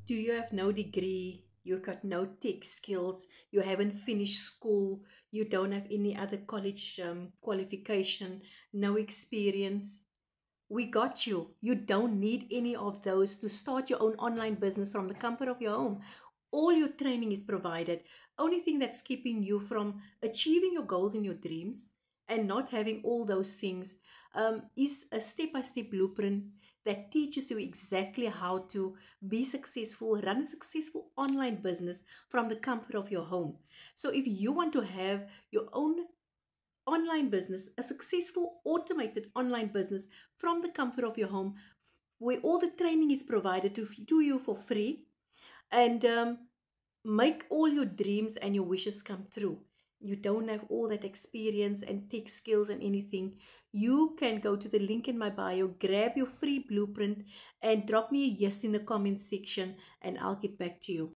Do you have no degree? You've got no tech skills. You haven't finished school. You don't have any other college qualification, no experience. We got you. You don't need any of those to start your own online business from the comfort of your home. All your training is provided. Only thing that's keeping you from achieving your goals and your dreams and not having all those things is a step by step blueprint that teaches you exactly how to be successful, run a successful online business from the comfort of your home. So, if you want to have your own online business, a successful automated online business from the comfort of your home, where all the training is provided to you for free, and make all your dreams and your wishes come true. You don't have all that experience and tech skills and anything. You can go to the link in my bio, grab your free blueprint, and drop me a yes in the comments section, and I'll get back to you.